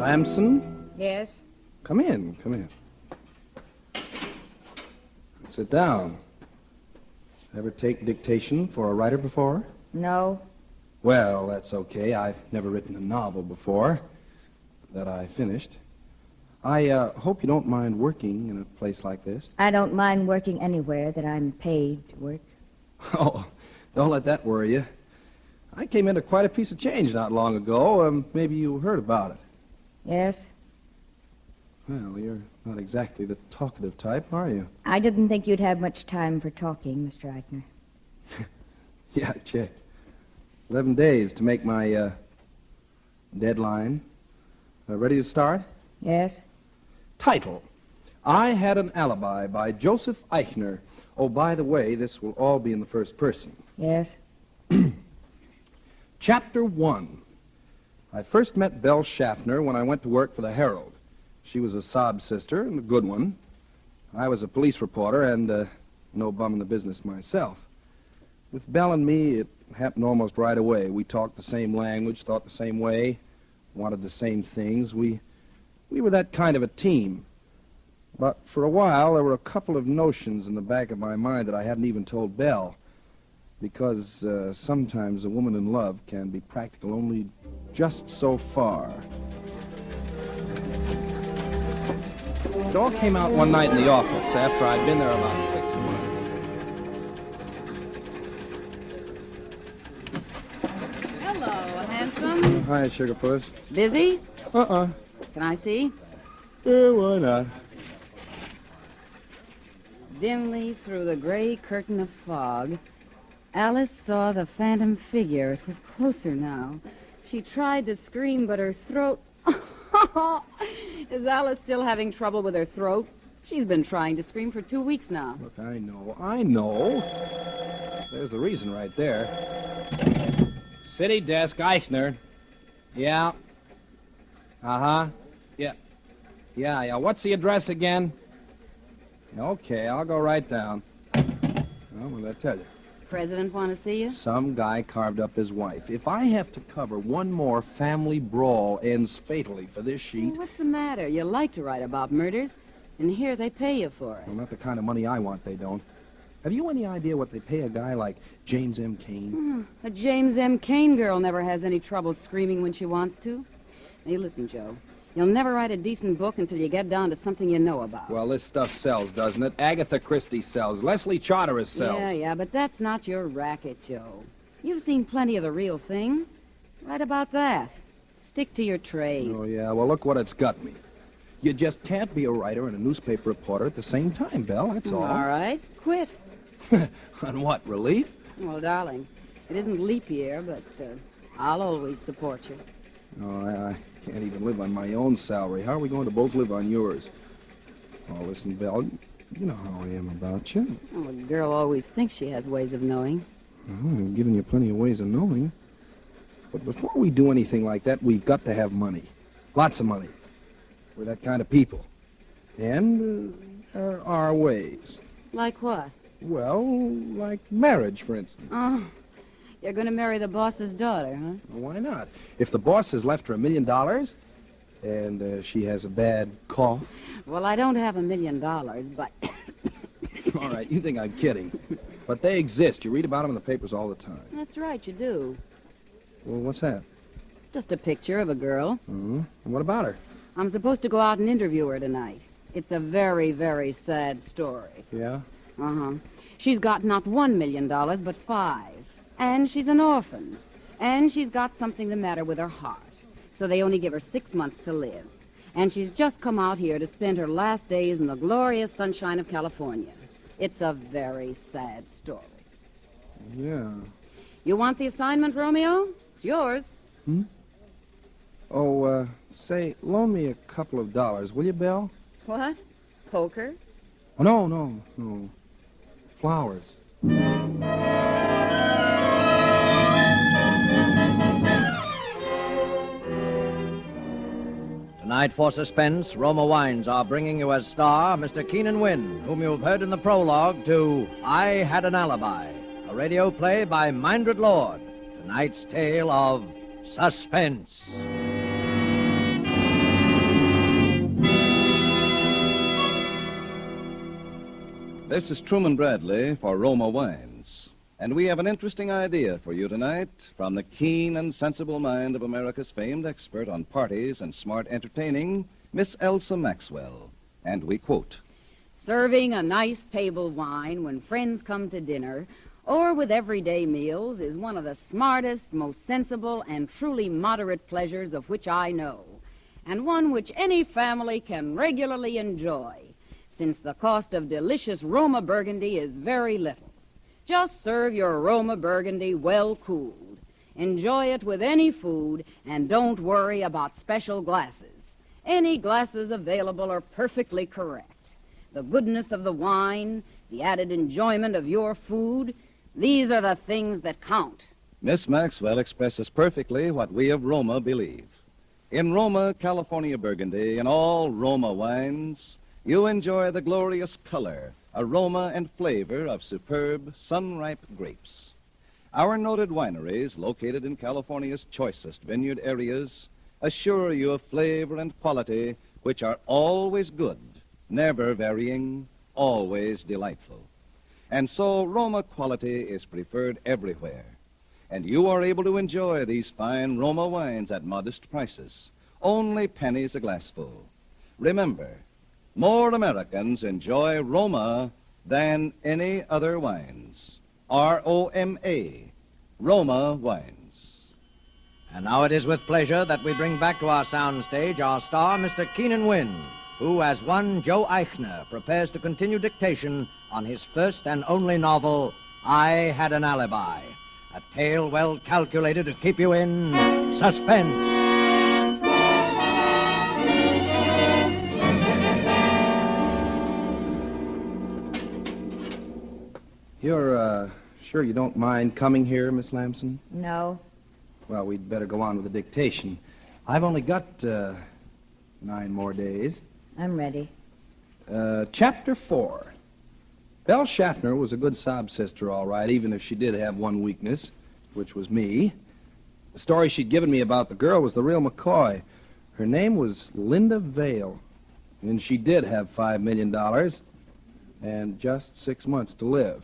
Lamson? Yes? Come in, come in. Sit down. Ever take dictation for a writer before? No. Well, that's okay. I've never written a novel before that I finished. I hope you don't mind working in a place like this. I don't mind working anywhere that I'm paid to work. Oh, don't let that worry you. I came into quite a piece of change not long ago. Maybe you heard about it. Yes? Well, you're not exactly the talkative type, are you? I didn't think you'd have much time for talking, Mr. Eichner. Yeah, I checked. 11 days to make my deadline. Ready to start? Yes? Title: I Had an Alibi by Joseph Eichner. Oh, by the way, this will all be in the first person. Yes? Chapter 1. I first met Belle Schaffner when I went to work for the Herald. She was a sob sister, and a good one. I was a police reporter and no bum in the business myself. With Belle and me, it happened almost right away. We talked the same language, thought the same way, wanted the same things. We were that kind of a team. But for a while, there were a couple of notions in the back of my mind that I hadn't even told Belle. Because sometimes a woman in love can be practical only just so far. It all came out one night in the office after I'd been there about 6 months. Hello, handsome. Hi, Sugar Puss. Busy? Uh-uh. Can I see? Why not? Dimly through the gray curtain of fog, Alice saw the phantom figure. It was closer now. She tried to scream, but her throat... Is Alice still having trouble with her throat? She's been trying to scream for 2 weeks now. Look, I know. There's the reason right there. City desk, Eichner. Yeah. Uh-huh. Yeah. What's the address again? Okay, I'll go right down. Well, what did I tell you? President want to see you? Some guy carved up his wife. If I have to cover one more family brawl ends fatally for this sheet... Well, what's the matter? You like to write about murders, and here they pay you for it. Well, not the kind of money I want, they don't. Have you any idea what they pay a guy like James M. Cain? A James M. Cain girl never has any trouble screaming when she wants to. Hey, listen, Joe. You'll never write a decent book until you get down to something you know about. Well, this stuff sells, doesn't it? Agatha Christie sells. Leslie Charteris sells. Yeah, but that's not your racket, Joe. You've seen plenty of the real thing. Write about that. Stick to your trade. Oh, yeah? Well, look what it's got me. You just can't be a writer and a newspaper reporter at the same time, Belle, that's all. All right, quit. On what, relief? Well, darling, it isn't leap year, but I'll always support you. Oh, I can't even live on my own salary. How are we going to both live on yours? Oh, listen, Belle, you know how I am about you. Well, a girl always thinks she has ways of knowing. I've given you plenty of ways of knowing. But before we do anything like that, we've got to have money. Lots of money. We're that kind of people. And there are ways. Like what? Well, like marriage, for instance. Oh, you're going to marry the boss's daughter, huh? Well, why not? If the boss has left her $1 million and she has a bad cough... Well, I don't have $1 million, but... All right, you think I'm kidding. But they exist. You read about them in the papers all the time. That's right, you do. Well, what's that? Just a picture of a girl. Mm-hmm. And what about her? I'm supposed to go out and interview her tonight. It's a very, very sad story. Yeah? Uh-huh. She's got not $1 million, but 5. And she's an orphan. And she's got something the matter with her heart. So they only give her 6 months to live. And she's just come out here to spend her last days in the glorious sunshine of California. It's a very sad story. Yeah. You want the assignment, Romeo? It's yours. Oh, say, loan me a couple of dollars, will you, Belle? What? Poker? Oh, no. Flowers. Tonight for Suspense, Roma Wines are bringing you as star Mr. Keenan Wynn, whom you've heard in the prologue to I Had An Alibi, a radio play by Mindred Lord. Tonight's tale of Suspense. This is Truman Bradley for Roma Wines. And we have an interesting idea for you tonight from the keen and sensible mind of America's famed expert on parties and smart entertaining, Miss Elsa Maxwell. And we quote, Serving a nice table wine when friends come to dinner or with everyday meals is one of the smartest, most sensible, and truly moderate pleasures of which I know, and one which any family can regularly enjoy, since the cost of delicious Roma Burgundy is very little. Just serve your Roma Burgundy well cooled. Enjoy it with any food, and don't worry about special glasses. Any glasses available are perfectly correct. The goodness of the wine, the added enjoyment of your food, these are the things that count. Miss Maxwell expresses perfectly what we of Roma believe. In Roma, California Burgundy, and all Roma wines, you enjoy the glorious color, aroma, and flavor of superb, sun-ripe grapes. Our noted wineries, located in California's choicest vineyard areas, assure you of flavor and quality which are always good, never varying, always delightful. And so Roma quality is preferred everywhere. And you are able to enjoy these fine Roma wines at modest prices, only pennies a glassful. Remember, more Americans enjoy Roma than any other wines. R-O-M-A, Roma wines. And now it is with pleasure that we bring back to our soundstage our star, Mr. Keenan Wynn, who, as one Joe Eichner, prepares to continue dictation on his first and only novel, I Had An Alibi, a tale well calculated to keep you in suspense. You're, sure you don't mind coming here, Miss Lamson? No. Well, we'd better go on with the dictation. I've only got, 9 more days. I'm ready. Chapter 4. Belle Schaffner was a good sob sister, all right, even if she did have one weakness, which was me. The story she'd given me about the girl was the real McCoy. Her name was Linda Vale, and she did have $5 million and just 6 months to live.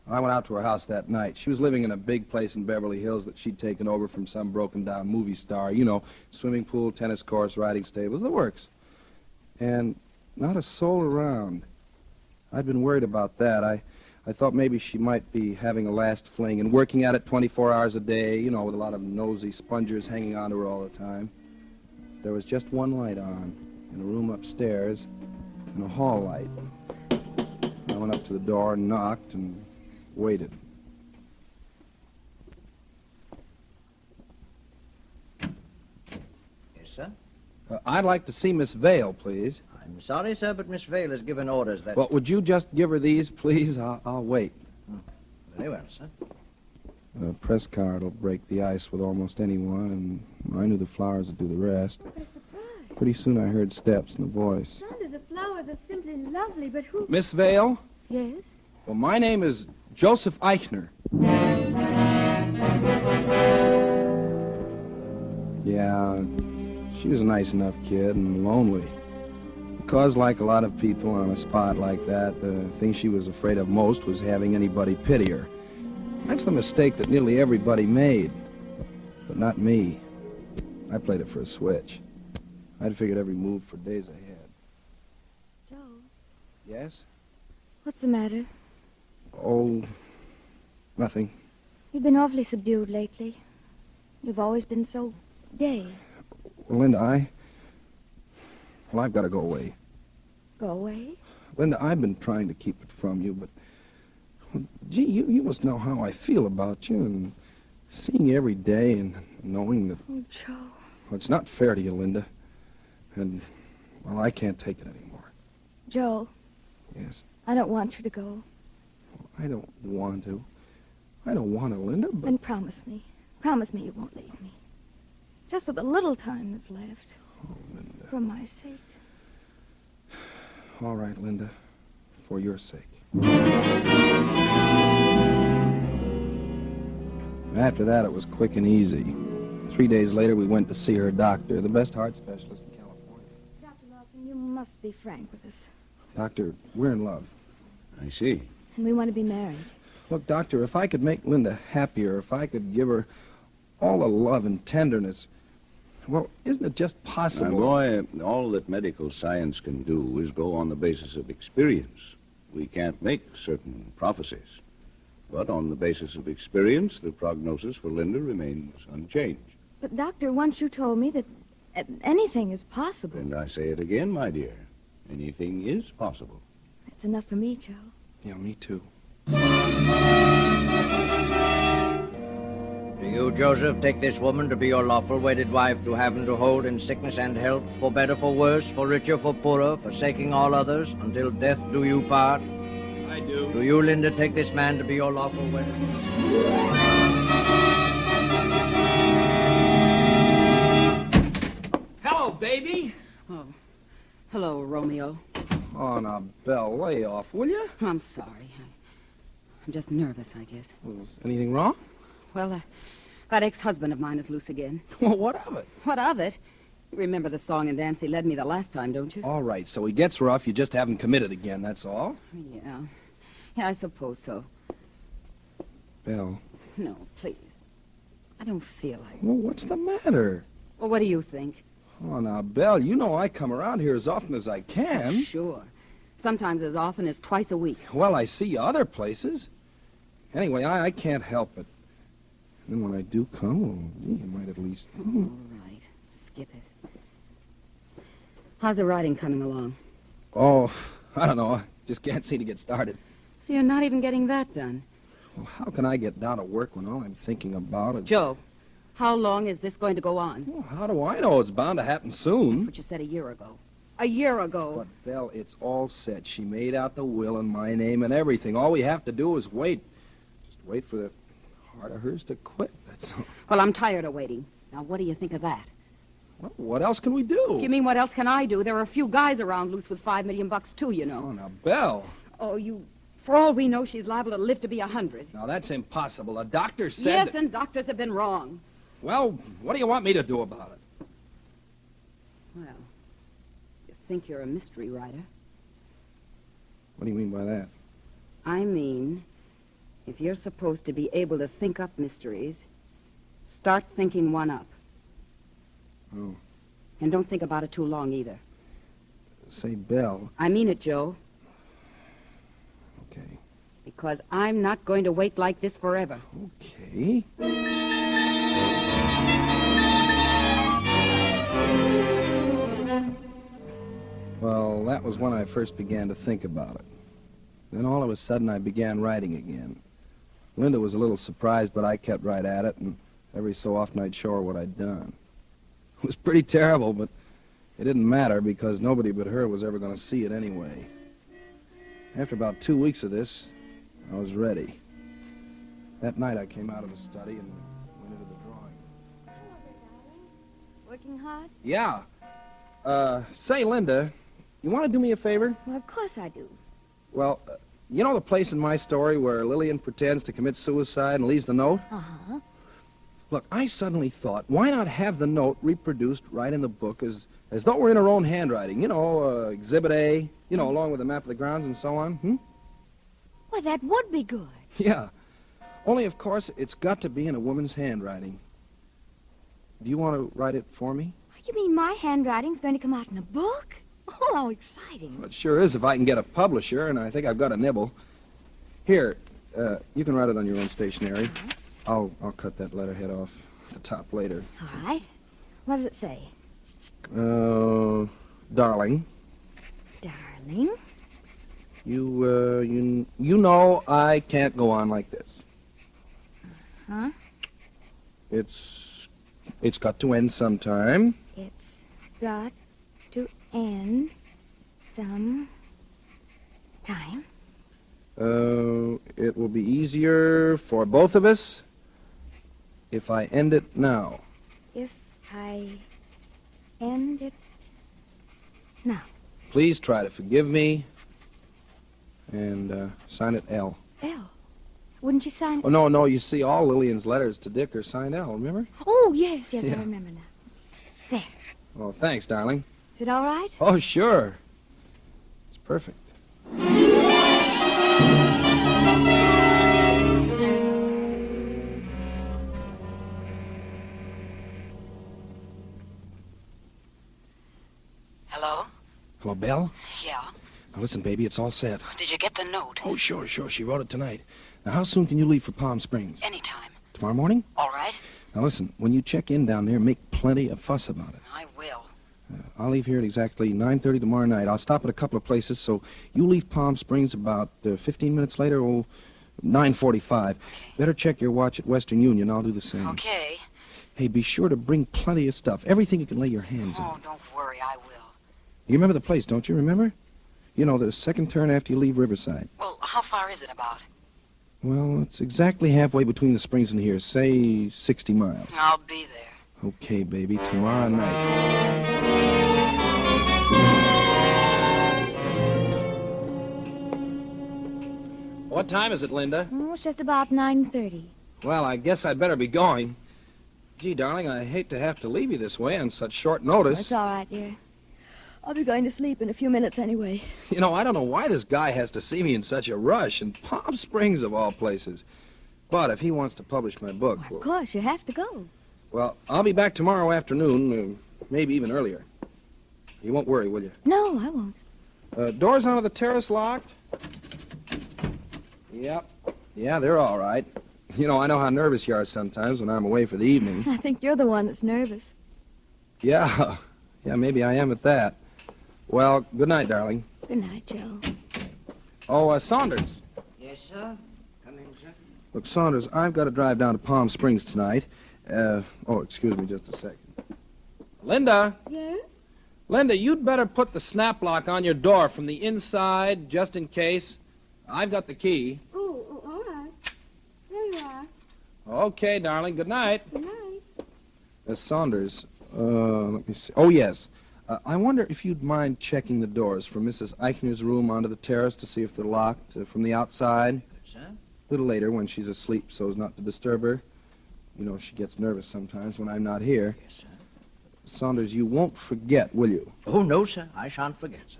I went out to her house that night. She was living in a big place in Beverly Hills that she'd taken over from some broken-down movie star. You know, swimming pool, tennis course, riding stables, the works. And not a soul around. I'd been worried about that. I thought maybe she might be having a last fling and working at it 24 hours a day, you know, with a lot of nosy spongers hanging on to her all the time. There was just one light on in a room upstairs and a hall light. I went up to the door and knocked and waited. Yes, sir? I'd like to see Miss Vale, please. I'm sorry, sir, but Miss Vale has given orders that... Well, would you just give her these, please? I'll wait. Very well, sir. A press card will break the ice with almost anyone, and I knew the flowers would do the rest. What a surprise. Pretty soon I heard steps and a voice. Sandra, the flowers are simply lovely, but who... Miss Vale? Yes? Well, my name is Joseph Eichner. Yeah, she was a nice enough kid and lonely. Because, like a lot of people on a spot like that, the thing she was afraid of most was having anybody pity her. That's the mistake that nearly everybody made. But not me. I played it for a switch. I'd figured every move for days ahead. Joe, Yes? what's the matter? Oh, nothing. You've been awfully subdued lately. You've always been so gay. Well, Linda, I've got to go away. Go away? Linda, I've been trying to keep it from you, but... Well, gee, you must know how I feel about you, and seeing you every day and knowing that... Oh, Joe. Well, it's not fair to you, Linda. And, well, I can't take it anymore. Joe, Yes. I don't want you to go. I don't want to. I don't want to, Linda, but... Then promise me. Promise me you won't leave me. Just for the little time that's left. Oh, Linda. For my sake. All right, Linda. For your sake. After that, it was quick and easy. 3 days later, we went to see her doctor, the best heart specialist in California. Dr. Lawson, you must be frank with us. Doctor, we're in love. I see. And we want to be married. Look, Doctor, if I could make Linda happier, if I could give her all the love and tenderness, well, isn't it just possible? Now, boy, all that medical science can do is go on the basis of experience. We can't make certain prophecies. But on the basis of experience, the prognosis for Linda remains unchanged. But, Doctor, once you told me that anything is possible. And I say it again, my dear. Anything is possible. That's enough for me, Joe. Yeah, me too. Do you, Joseph, take this woman to be your lawful wedded wife, to have and to hold in sickness and health, for better, for worse, for richer, for poorer, forsaking all others, until death do you part? I do. Do you, Linda, take this man to be your lawful wedded? Hello, baby. Oh, hello, Romeo. Oh, now, Belle, lay off, will you? I'm sorry. I'm just nervous, I guess. Was anything wrong? Well, that ex-husband of mine is loose again. Well, what of it? What of it? You remember the song and dance he led me the last time, don't you? All right, so he gets rough, you just haven't committed again, that's all? Yeah. Yeah, I suppose so. Belle. No, please. I don't feel like... Well, what's the matter? Well, what do you think? Oh, now, Belle, you know I come around here as often as I can. Sure. Sometimes as often as twice a week. Well, I see you other places. Anyway, I can't help it. And when I do come, well, gee, you might at least... All right. Skip it. How's the writing coming along? Oh, I don't know. I just can't seem to get started. So you're not even getting that done. Well, how can I get down to work when all I'm thinking about is... Joe, how long is this going to go on? Well, how do I know? It's bound to happen soon. That's what you said a year ago. A year ago. But, Belle, it's all set. She made out the will in my name and everything. All we have to do is wait. Just wait for that heart of hers to quit, that's all. Well, I'm tired of waiting. Now, what do you think of that? Well, what else can we do? If you mean what else can I do? There are a few guys around loose with $5 million too, you know. Oh, now, Belle. Oh, you... For all we know, she's liable to live to be 100. Now, that's impossible. A doctor said... Yes, that... and doctors have been wrong. Well, what do you want me to do about it? Well, you think you're a mystery writer. What do you mean by that? I mean, if you're supposed to be able to think up mysteries, start thinking one up. Oh. And don't think about it too long, either. Say, Belle. I mean it, Joe. Okay. Because I'm not going to wait like this forever. Okay. Well, that was when I first began to think about it. Then all of a sudden I began writing again. Linda was a little surprised, but I kept right at it, and every so often I'd show her what I'd done. It was pretty terrible, but it didn't matter because nobody but her was ever going to see it anyway. After about 2 weeks of this, I was ready. That night I came out of the study and went into the drawing. Working hard? Yeah. Say, Linda, you want to do me a favor? Well, of course I do. Well, you know the place in my story where Lillian pretends to commit suicide and leaves the note? Uh-huh. Look, I suddenly thought, why not have the note reproduced right in the book as though we're in her own handwriting? You know, Exhibit A, you know, along with the map of the grounds and so on. Well, that would be good. Yeah. Only, of course, it's got to be in a woman's handwriting. Do you want to write it for me? You mean my handwriting's going to come out in a book? Oh, how exciting. Well, it sure is if I can get a publisher, and I think I've got a nibble. Here, you can write it on your own stationery. I'll cut that letterhead off the top later. All right. What does it say? Darling. Darling? You know I can't go on like this. Huh? It's got to end sometime. It's got to end some time. It will be easier for both of us if I end it now. If I end it now. Please try to forgive me and sign it L. L. Wouldn't you sign it? Oh, no, you see, all Lillian's letters to Dick are signed L, remember? Oh, yes, Yeah. I remember now. There. Oh, thanks, darling. Is it all right? Oh, sure. It's perfect. Hello, Belle? Yeah? Now, listen, baby, it's all set. Did you get the note? Oh, sure. She wrote it tonight. Now, how soon can you leave for Palm Springs? Anytime. Tomorrow morning? All right. Now, listen, when you check in down there, make plenty of fuss about it. I will. I'll leave here at exactly 9:30 tomorrow night. I'll stop at a couple of places, so you leave Palm Springs about 15 minutes later, 9:45. Okay. Better check your watch at Western Union. I'll do the same. Okay. Hey, be sure to bring plenty of stuff. Everything you can lay your hands Oh, on. don't worry, I will. You remember the place, don't you? Remember? You know, the second turn after you leave Riverside. Well, how far is it about? Well, it's exactly halfway between the springs and here. Say 60 miles. I'll be there. Okay, baby. Tomorrow night. What time is it, Linda? Oh, it's just about 9:30. Well, I guess I'd better be going. Gee, darling, I hate to have to leave you this way on such short notice. It's all right, dear. I'll be going to sleep in a few minutes anyway. You know, I don't know why this guy has to see me in such a rush, in Palm Springs of all places. But if he wants to publish my book, Of course, you have to go. well, I'll be back tomorrow afternoon, maybe even earlier. You won't worry, will you? No, I won't. Doors onto the terrace locked? Yep. Yeah, they're all right. You know, I know how nervous you are sometimes when I'm away for the evening. I think you're the one that's nervous. Yeah, maybe I am at that. Well, good night, darling. Good night, Joe. Oh, Saunders. Yes, sir? Come in, sir. Look, Saunders, I've got to drive down to Palm Springs tonight. Excuse me just a second. Linda? Yes? Linda, you'd better put the snap lock on your door from the inside, just in case. I've got the key. Oh, all right. There you are. Okay, darling, good night. Good night. Saunders, let me see. Oh, yes. I wonder if you'd mind checking the doors from Mrs. Eichner's room onto the terrace to see if they're locked from the outside. Good, sir. A little later when she's asleep so as not to disturb her. You know, she gets nervous sometimes when I'm not here. Yes, sir. Saunders, you won't forget, will you? Oh, no, sir. I shan't forget, sir.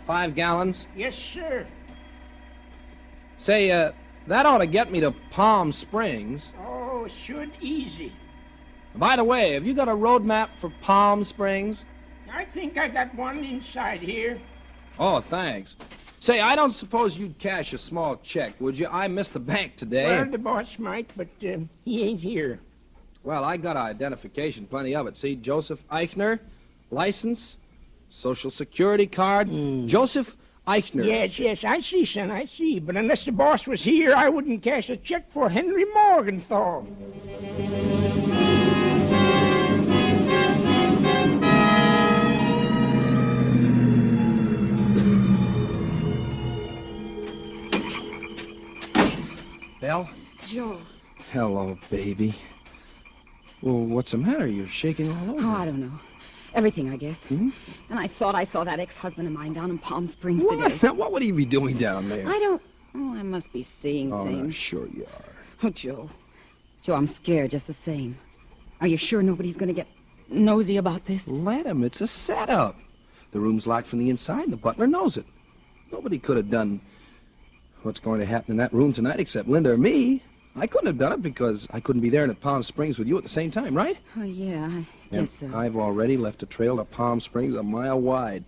5 gallons. Yes, sir. Say, that ought to get me to Palm Springs. Oh, should easy. By the way, have you got a road map for Palm Springs? I think I got one inside here. Oh, thanks. Say, I don't suppose you'd cash a small check, would you? I missed the bank today. Well, the boss might, but he ain't here. Well, I got identification, plenty of it. See, Joseph Eichner, license, Social Security card, Joseph Eichner. Yes, I see, son, I see. But unless the boss was here, I wouldn't cash a check for Henry Morgenthau. Belle? Joe. Hello, baby. Well, what's the matter? You're shaking all over. Oh, I don't know. Everything, I guess. Hmm? And I thought I saw that ex-husband of mine down in Palm Springs today. What? Now, what would he be doing down there? I don't... Oh, I must be seeing Oh, no, things. sure you are. Oh, Joe. Joe, I'm scared just the same. Are you sure nobody's gonna get nosy about this? Let him. It's a setup. The room's locked from the inside, and the butler knows it. Nobody could have done what's going to happen in that room tonight except Linda or me. I couldn't have done it because I couldn't be there in Palm Springs with you at the same time, right? Oh, yeah, I And guess so. I've already left a trail to Palm Springs a mile wide.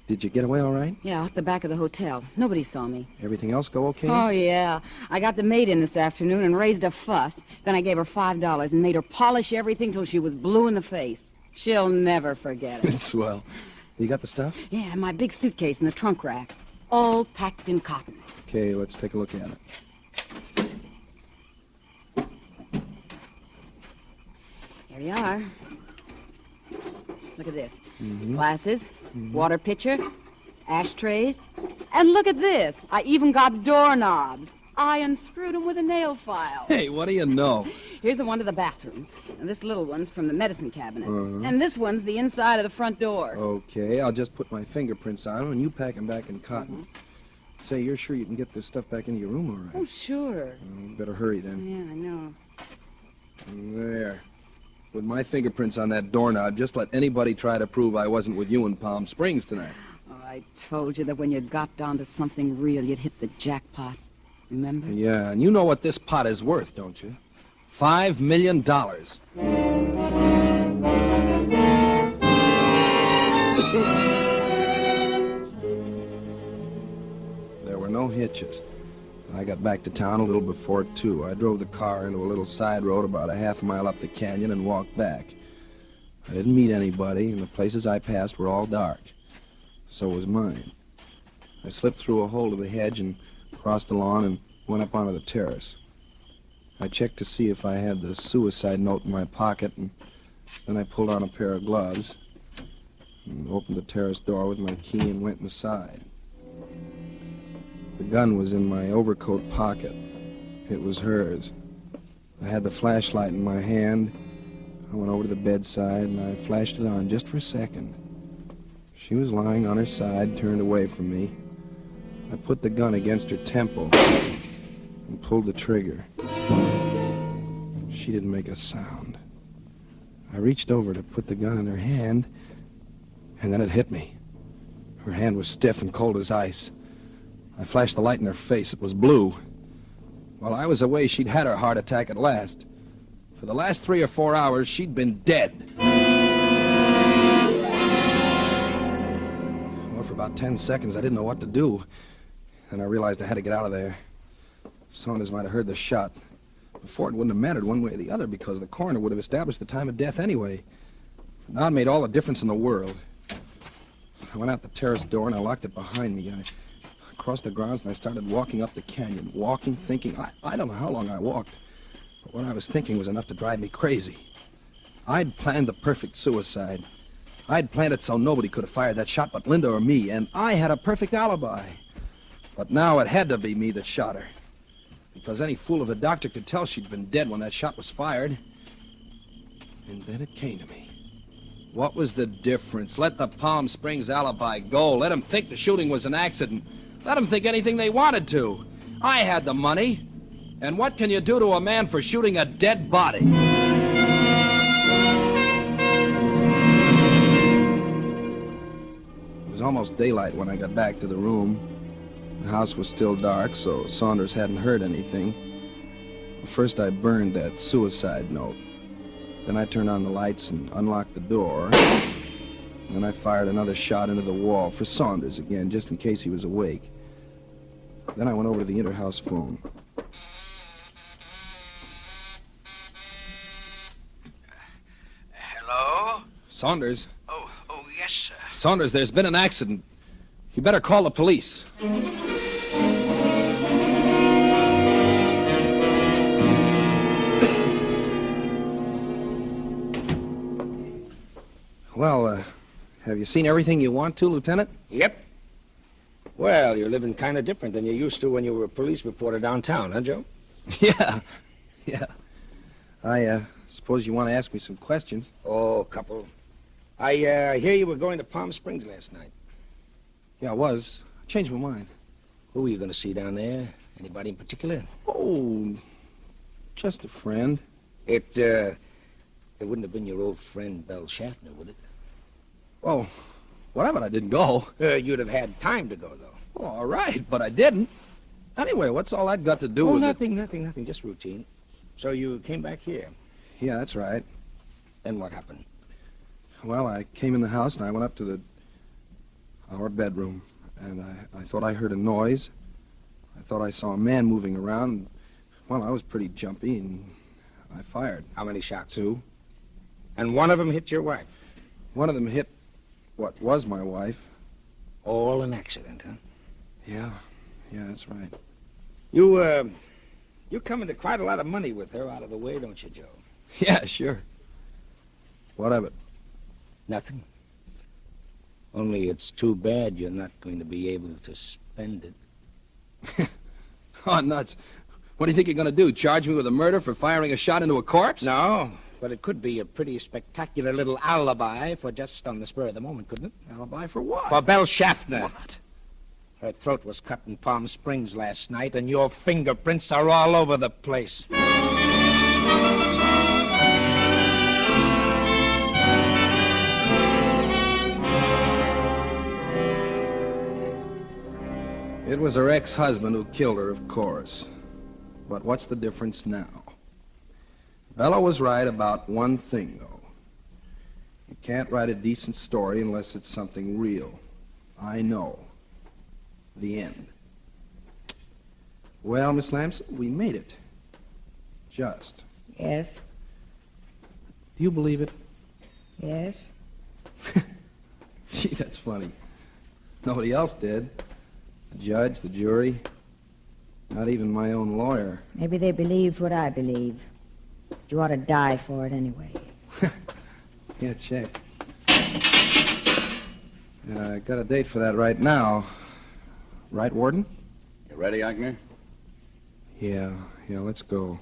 Did you get away all right? Yeah, out the back of the hotel. Nobody saw me. Everything else go okay? Oh, yeah. I got the maid in this afternoon and raised a fuss. Then I gave her $5 and made her polish everything till she was blue in the face. She'll never forget it. Swell. You got the stuff? Yeah, my big suitcase in the trunk rack. All packed in cotton. Okay, let's take a look at it. Here you are. Look at this. Glasses, water pitcher, ashtrays, and look at this. I even got doorknobs. I unscrewed them with a nail file. Hey, what do you know? Here's the one to the bathroom. And this little one's from the medicine cabinet. And this one's the inside of the front door. Okay, I'll just put my fingerprints on them, and you pack them back in cotton. Say, you're sure you can get this stuff back into your room all right? Oh, sure. Better hurry then. Yeah, I know. There. With my fingerprints on that doorknob, just let anybody try to prove I wasn't with you in Palm Springs tonight. Oh, I told you that when you got down to something real, you'd hit the jackpot. Remember? Yeah, and you know what this pot is worth, don't you? $5 million. There were no hitches. I got back to town a little before 2. I drove the car into a little side road about a half a mile up the canyon and walked back. I didn't meet anybody, and the places I passed were all dark. So was mine. I slipped through a hole to the hedge and crossed the lawn and went up onto the terrace. I checked to see if I had the suicide note in my pocket, and then I pulled on a pair of gloves and opened the terrace door with my key and went inside. The gun was in my overcoat pocket. It was hers. I had the flashlight in my hand. I went over to the bedside and I flashed it on just for a second. She was lying on her side, turned away from me. I put the gun against her temple and pulled the trigger. She didn't make a sound. I reached over to put the gun in her hand, and then it hit me. Her hand was stiff and cold as ice. I flashed the light in her face. It was blue. While I was away, she'd had her heart attack at last. For the last 3 or 4 hours, she'd been dead. Well, for about 10 seconds, I didn't know what to do. Then I realized I had to get out of there. Saunders might have heard the shot. Before, it wouldn't have mattered one way or the other because the coroner would have established the time of death anyway. Now it made all the difference in the world. I went out the terrace door and I locked it behind me. I crossed the grounds and I started walking up the canyon. Walking, thinking. I don't know how long I walked. But what I was thinking was enough to drive me crazy. I'd planned the perfect suicide. I'd planned it so nobody could have fired that shot but Linda or me, and I had a perfect alibi. But now it had to be me that shot her. Because any fool of a doctor could tell she'd been dead when that shot was fired. And then it came to me. What was the difference? Let the Palm Springs alibi go. Let them think the shooting was an accident. Let them think anything they wanted to. I had the money. And what can you do to a man for shooting a dead body? It was almost daylight when I got back to the room. The house was still dark, so Saunders hadn't heard anything. First, I burned that suicide note. Then I turned on the lights and unlocked the door. Then I fired another shot into the wall for Saunders again, just in case he was awake. Then I went over to the inter-house phone. Hello? Saunders? Oh, yes, sir. Saunders, there's been an accident. You better call the police. Well, have you seen everything you want to, Lieutenant? Yep. Well, you're living kind of different than you used to when you were a police reporter downtown, huh, Joe? Yeah. I suppose you want to ask me some questions. Oh, a couple. I hear you were going to Palm Springs last night. Yeah, I was. I changed my mind. Who were you going to see down there? Anybody in particular? Oh, just a friend. It wouldn't have been your old friend, Belle Schaffner, would it? Oh, whatever, I didn't go. You'd have had time to go, though. Oh, all right, but I didn't. Anyway, what's all that got to do with nothing, just routine. So you came back here. Yeah, that's right. Then what happened? Well, I came in the house and I went up to our bedroom, and I thought I heard a noise. I thought I saw a man moving around. Well, I was pretty jumpy, and I fired. How many shots? 2. And one of them hit your wife? One of them hit what was my wife. All an accident, huh? Yeah, that's right. You come into quite a lot of money with her out of the way, don't you, Joe? Yeah, sure. What of it? Nothing. Only it's too bad you're not going to be able to spend it. Oh, nuts. What do you think you're going to do, charge me with a murder for firing a shot into a corpse? No, but it could be a pretty spectacular little alibi for just on the spur of the moment, couldn't it? Alibi for what? For Belle Schaffner. What? Her throat was cut in Palm Springs last night, and your fingerprints are all over the place. It was her ex-husband who killed her, of course. But what's the difference now? Bella was right about one thing, though. You can't write a decent story unless it's something real. I know. The end. Well, Miss Lamson, we made it. Just. Yes, Do you believe it? yes. Gee, that's funny. Nobody else did. The judge, the jury, not even my own lawyer. Maybe they believed what I believe. You ought to die for it anyway. Yeah, check. I got a date for that right now. Right, Warden? You ready, Eichner? Yeah, let's go.